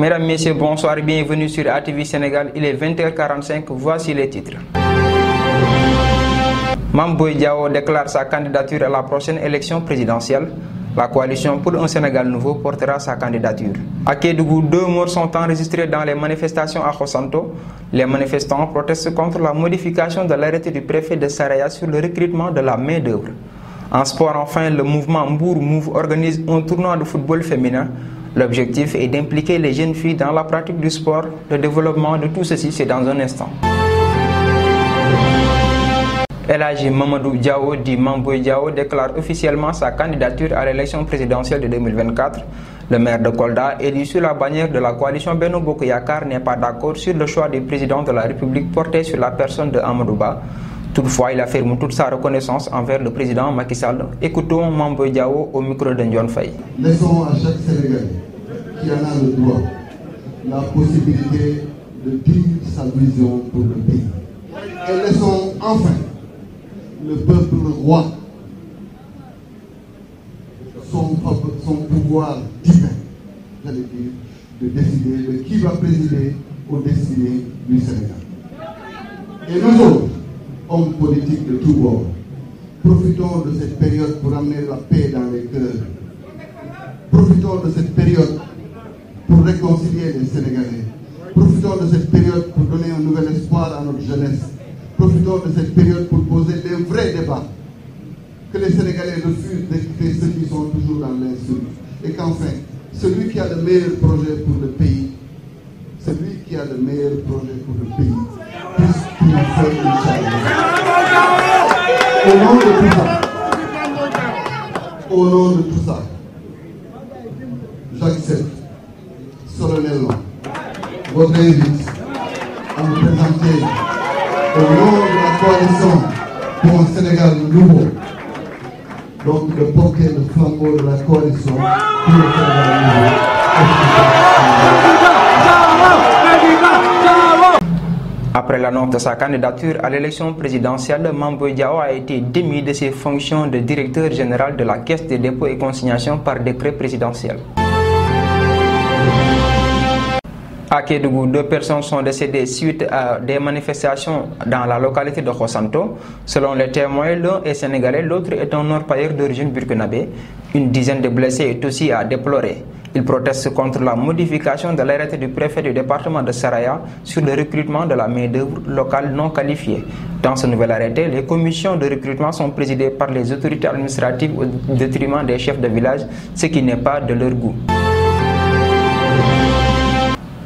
Mesdames, Messieurs, bonsoir et bienvenue sur ATV Sénégal. Il est 20h45, voici les titres. Mame Boye Diao déclare sa candidature à la prochaine élection présidentielle. La coalition pour un Sénégal nouveau portera sa candidature. À Kédougou, 2 morts sont enregistrés dans les manifestations à Khossanto. Les manifestants protestent contre la modification de l'arrêté du préfet de Saraya sur le recrutement de la main-d'œuvre. En sport, enfin, le mouvement Mbour Move organise un tournoi de football féminin. L'objectif est d'impliquer les jeunes filles dans la pratique du sport. Le développement de tout ceci, c'est dans un instant. El Hadji Mamadou Diao dit Mame Boye Diao déclare officiellement sa candidature à l'élection présidentielle de 2024. Le maire de Kolda, élu sur la bannière de la coalition Benno Bokk Yakaar, n'est pas d'accord sur le choix du président de la République porté sur la personne de Amadou Ba. Toutefois, il affirme toute sa reconnaissance envers le président Macky Sall. Écoutons Mame Boye Diao au micro de Ndione Faye. Laissons à chaque Sénégalais qui en a le droit la possibilité de dire sa vision pour le pays. Et laissons enfin le peuple roi son pouvoir divin, j'allais dire, de décider de qui va présider aux destinées du Sénégal. Et nous autres, hommes politiques de tous bords, profitons de cette période pour amener la paix dans les cœurs. Profitons de cette période pour réconcilier les Sénégalais. Profitons de cette période pour donner un nouvel espoir à notre jeunesse. Profitons de cette période pour poser des vrais débats. Que les Sénégalais refusent d'écouter ceux qui sont toujours dans l'insulte. Et qu'enfin, celui qui a le meilleur projet pour le pays, celui qui a le meilleur projet pour le pays, puisse triompher Inch'Allah. Au nom de tout ça, j'accepte solennellement votre invite à me présenter au nom de la coalition pour un Sénégal nouveau, donc de porter le flambeau de la coalition pour le Sénégal nouveau. Après l'annonce de sa candidature à l'élection présidentielle, Mame Boye Diao a été démis de ses fonctions de directeur général de la Caisse des dépôts et consignations par décret présidentiel. À Kédougou, 2 personnes sont décédées suite à des manifestations dans la localité de Khossanto. Selon les témoins, l'un est sénégalais, l'autre est un orpailleur d'origine burkinabé. Une dizaine de blessés est aussi à déplorer. Ils protestent contre la modification de l'arrêté du préfet du département de Saraya sur le recrutement de la main-d'œuvre locale non qualifiée. Dans ce nouvel arrêté, les commissions de recrutement sont présidées par les autorités administratives au détriment des chefs de village, ce qui n'est pas de leur goût.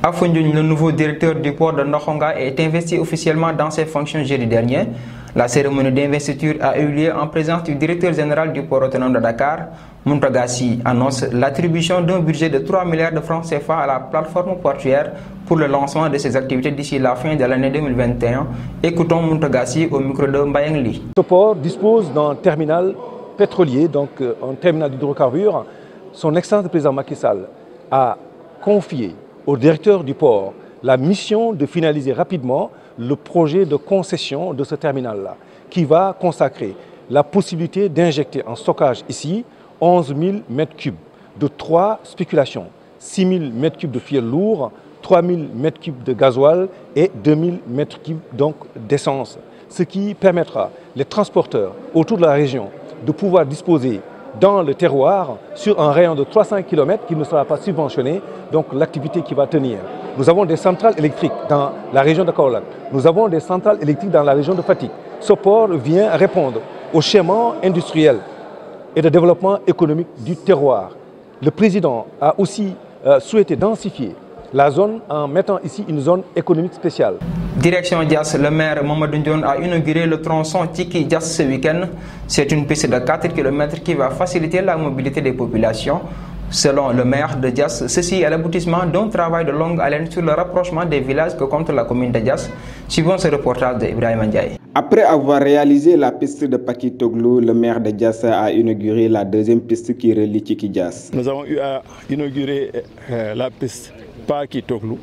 À Foundiougne, le nouveau directeur du port de Nokhonga est investi officiellement dans ses fonctions jeudi dernier. La cérémonie d'investiture a eu lieu en présence du directeur général du port autonome de Dakar. Mountaga Sy annonce l'attribution d'un budget de 3 milliards de francs CFA à la plateforme portuaire pour le lancement de ses activités d'ici la fin de l'année 2021. Écoutons Mountaga Sy au micro de Mbayang Ly. Ce port dispose d'un terminal pétrolier, donc un terminal d'hydrocarbures. Son Excellence le président Macky Sall a confié au directeur du port la mission de finaliser rapidement le projet de concession de ce terminal-là, qui va consacrer la possibilité d'injecter en stockage ici 11 000 m3 de 3 spéculations, 6 000 m3 de fioul lourd, 3 000 m3 de gasoil et 2 000 m3 donc d'essence, ce qui permettra les transporteurs autour de la région de pouvoir disposer dans le terroir sur un rayon de 300 km qui ne sera pas subventionné, donc l'activité qui va tenir. Nous avons des centrales électriques dans la région de Kaolack, nous avons des centrales électriques dans la région de Fatick. Ce port vient répondre au schéma industriel et de développement économique du terroir. Le président a aussi souhaité densifier la zone en mettant ici une zone économique spéciale. Direction Diass, le maire Mamadou Ndione a inauguré le tronçon Tiki-Diass ce week-end. C'est une piste de 4 km qui va faciliter la mobilité des populations. Selon le maire de Diass, ceci est l'aboutissement d'un travail de longue haleine sur le rapprochement des villages que compte la commune de Diass. Suivons ce reportage d'Ibrahim Ndiaye. Après avoir réalisé la piste de Pakitoglou, le maire de Diass a inauguré la deuxième piste qui relie Tiki-Diass. Nous avons eu à inaugurer la piste Pakitoglou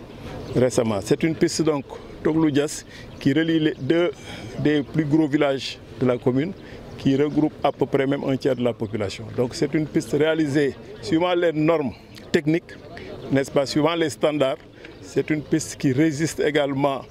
récemment. C'est une piste donc Toglou-Diass qui relie les 2 des plus gros villages de la commune, qui regroupe à peu près même un tiers de la population. Donc c'est une piste réalisée suivant les normes technique, n'est-ce pas, suivant les standards. C'est une piste qui résiste également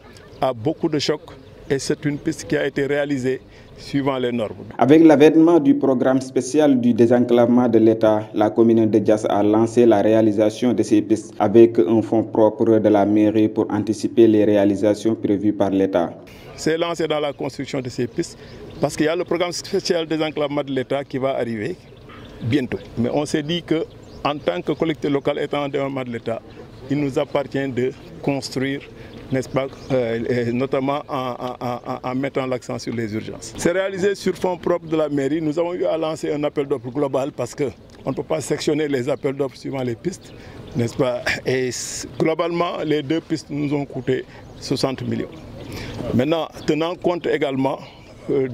à beaucoup de chocs et c'est une piste qui a été réalisée suivant les normes. Avec l'avènement du programme spécial du désenclavement de l'État, la commune de Diass a lancé la réalisation de ces pistes avec un fonds propre de la mairie pour anticiper les réalisations prévues par l'État. C'est lancé dans la construction de ces pistes parce qu'il y a le programme spécial désenclavement de l'État qui va arriver bientôt. Mais on s'est dit qu'en tant que collectivité locale étant en développement de l'État, il nous appartient de construire, n'est-ce pas, notamment en mettant l'accent sur les urgences. C'est réalisé sur fonds propres de la mairie. Nous avons eu à lancer un appel d'offres global parce qu'on ne peut pas sectionner les appels d'offres suivant les pistes, n'est-ce pas? Et globalement, les 2 pistes nous ont coûté 60 millions. Maintenant, tenant compte également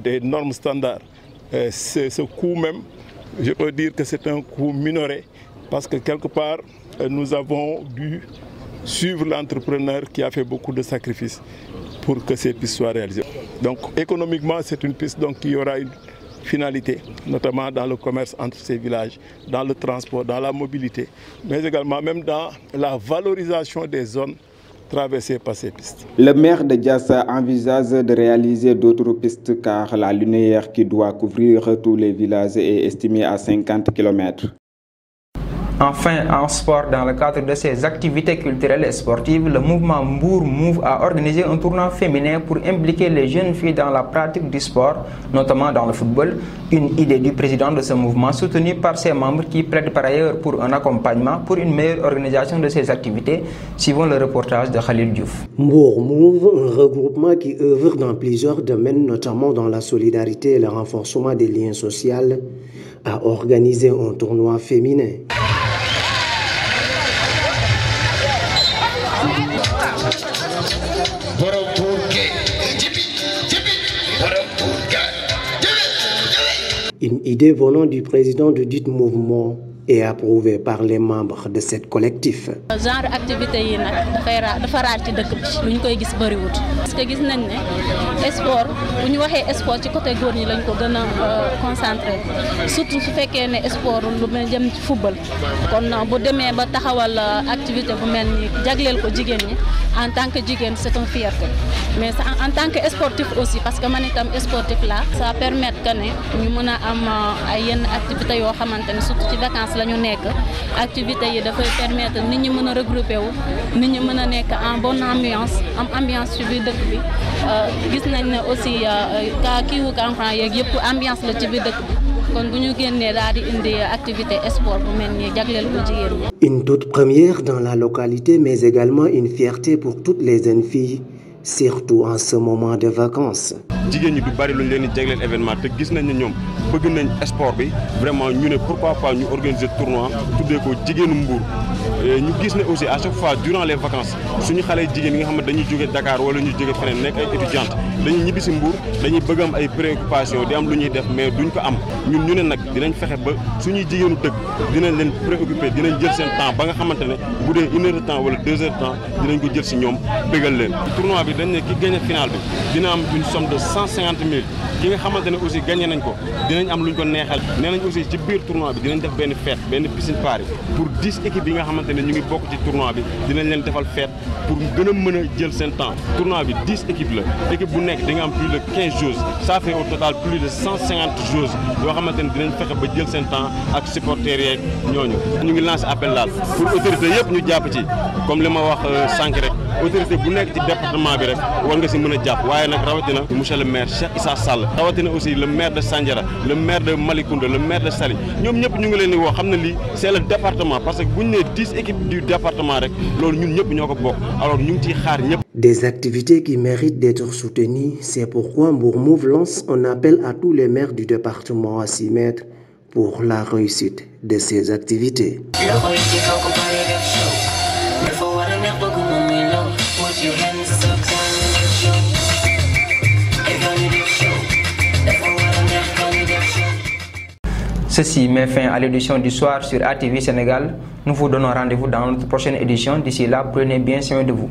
des normes standards, ce coût même, je peux dire que c'est un coût minoré parce que quelque part, nous avons dû suivre l'entrepreneur qui a fait beaucoup de sacrifices pour que ces pistes soient réalisées. Donc économiquement, c'est une piste donc, qui aura une finalité, notamment dans le commerce entre ces villages, dans le transport, dans la mobilité, mais également même dans la valorisation des zones traversées par ces pistes. Le maire de Diass envisage de réaliser d'autres pistes car la linéaire qui doit couvrir tous les villages est estimée à 50 km. Enfin, en sport, dans le cadre de ses activités culturelles et sportives, le mouvement Mbour Move a organisé un tournoi féminin pour impliquer les jeunes filles dans la pratique du sport, notamment dans le football. Une idée du président de ce mouvement, soutenue par ses membres qui plaident par ailleurs pour un accompagnement pour une meilleure organisation de ces activités. Suivons le reportage de Khalil Diouf. Mbour Move, un regroupement qui œuvre dans plusieurs domaines, notamment dans la solidarité et le renforcement des liens sociaux, a organisé un tournoi féminin. Une idée venant du président de dit mouvement et approuvée par les membres de cette collectif. Genre activité yi nak dafa raar ci dëkk bi luñ koy gis bari wut parce que gis nañ né sport bu ñu waxé sport ci côté góor ñi lañ ko gëna concentré surtout su féké né sport lu mel jëm ci football kon bu démé ba taxawal activité bu melni jagleel ko jigéen ñi en tant que jigéen c'est une fierté mais en tant que sportif aussi parce que man itam sportif là ça permet que né ñu mëna am ay yenn activité yo xamanteni surtout ci vacances lañu nekk activité yi da fay permettre nit ñi mëna regrouper wu nit ñi mëna nekk en bonne ambiance am ambiance ci biir dëkk bi gis nañ ne aussi ka kiiwu campagne yeeg yëpp ambiance la ci biir dëkk bi kon bu ñu génnee daal di indi activité sport bu mel ni jagleel ko jigéen ñi. Une toute première dans la localité mais également une fierté pour toutes les jeunes filles, surtout en ce moment de vacances. jigéen ñi du bari luñ leen di jagleel événement te gis nañ ne ñoom bëgg nañ sport bi vraiment ñu ne pourquoi pas ñu organiser tournoi tuddee ko jigéenu Mbour ñu gis ne aussi à chaque fois durant les vacances suñu xale jigéen yi nga xam ne dañuy jóge Dakar wala ñu jóge feneen nekk ay étudiantes dañuy ñibbi si Mbour dañuy bëgg am ay préoccupations di am lu ñuy def mais duñ ko am ñun ñu ne nag dinañ fexe ba suñuy jigéenu dëkk dinañ leen préoccuper dinañ jël seen temps ba nga xamante ne bu dee 1 heure de temps wala 2 heures de temps dinañ ko jël si ñoom bégal leen. tournoi bi dañ ne ki gagné final bi dina am une somme de 150 000 ki nga xamante ne aussi gagné nañ ko dinañ am luñ ko neexal nee nañ aussi ci biir tournoi bi dinañ def benn fête benn piscine party pour 10 équipes yi nga xamante ne ñu ngi bokk ci tournoi bi dinañ leen defal fête pour gën a mën a jël seen temps. tournoi bi 10 équipes la équipe bu nekk di nga am plus de 15 joueurs ça fait au total plus de 150 joueurs yoo xamante ne dinañ fexe ba jël seen temps ak supporters yeeg ñooñu. ñu ngi lancé appel daal pour autorité yëpp ñu jàpp ci comme li ma wax sànq rek autorité bu nekk ci département bi rek war nga si mën a jàpp waaye nag rawatina monsieur le maire Cheikh Issa Sall rawatina aussi le maire de Sandiara le maire de Malicounda le maire de Saly ñoom ñëpp ñu ngi leen di woo xam ne lii c'est le département parce que bu ñu nee 10 équipes du département rek loolu ñun ñëpp ñoo ko bokk alors ñu ngi ciy xaar ñëpp. Des activités qui méritent d'être soutenues, c'est pourquoi Mbour Move lance un appel à tous les maires du département à s'y mettre pour la réussite de ces activités. Ceci met fin à l'édition du soir sur ATV Sénégal. Nous vous donnons rendez-vous dans notre prochaine édition. D'ici là, prenez bien soin de vous.